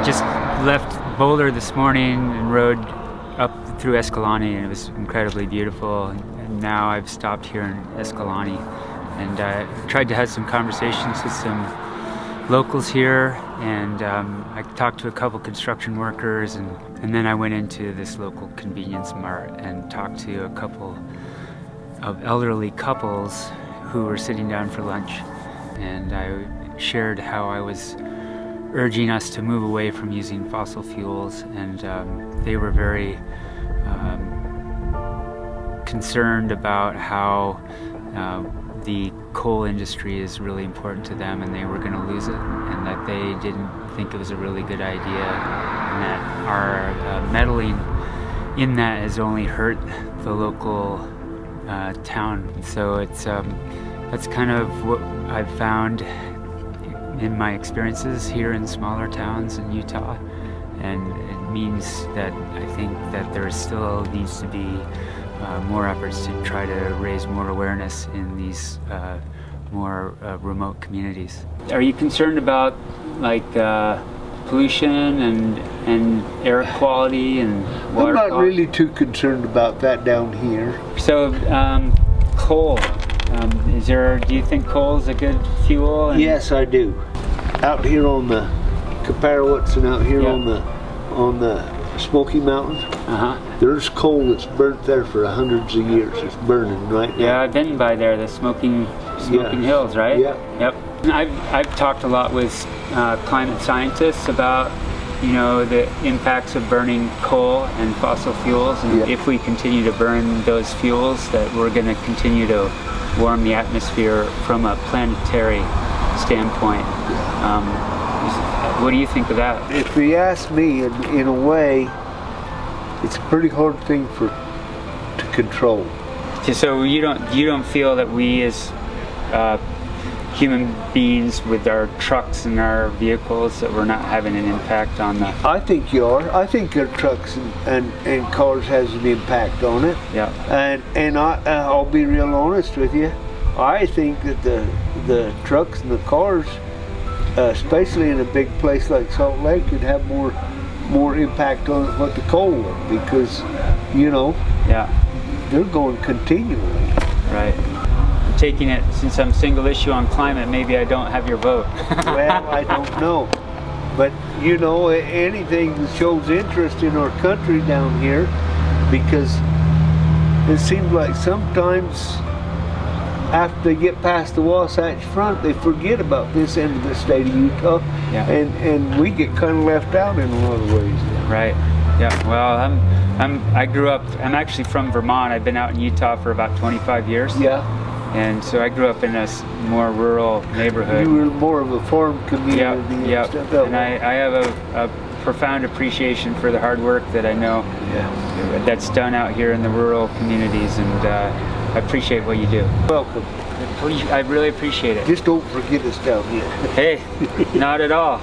just left Boulder this morning and rode up through Escalante, and it was incredibly beautiful. And now I've stopped here in Escalante, and tried to have some conversations with some locals here, and I talked to a couple construction workers, and then I went into this local convenience mart and talked to a couple of elderly couples who were sitting down for lunch, and I shared how I was urging us to move away from using fossil fuels, and they were very concerned about how the coal industry is really important to them, and they were going to lose it, and that they didn't think it was a really good idea, and that our meddling in that has only hurt the local town. So it's that's kind of what I've found in my experiences here in smaller towns in Utah, and it means that I think that there still needs to be more efforts to try to raise more awareness in these more remote communities. Are you concerned about like pollution and air quality and water? I'm not really too concerned about that down here. So coal, do you think coal is a good fuel? Yes, I do. Out here on the Caparowitz and out here on the Smoky Mountains, there's coal that's burnt there for hundreds of years. It's burning right now. Yeah, I've been by there, the smoking hills, right? Yeah. Yep. I've talked a lot with climate scientists about, you know, the impacts of burning coal and fossil fuels, and if we continue to burn those fuels, that we're going to continue to warm the atmosphere from a planetary standpoint. What do you think of that? If you ask me, in a way, it's a pretty hard thing to control. So you don't feel that we as human beings with our trucks and our vehicles, that we're not having an impact on the... I think you are. I think our trucks and cars has an impact on it. Yeah. And I'll be real honest with you. I think that the trucks and the cars, especially in a big place like Salt Lake, could have more impact on what the coal would, because, you know, they're going continually. Right. I'm taking it, since I'm single issue on climate, maybe I don't have your vote. Well, I don't know. But, you know, anything that shows interest in our country down here, because it seems like sometimes after they get past the Wasatch Front, they forget about this end of the state of Utah, and we get kind of left out in a lot of ways. Right. Yeah. Well, I'm actually from Vermont. I've been out in Utah for about 25 years. Yeah. And so I grew up in a more rural neighborhood. You were more of a farm community. Yeah. And I have a profound appreciation for the hard work that I know that's done out here in the rural communities, and I appreciate what you do. Welcome. I really appreciate it. Just don't forget us down here. Hey, not at all.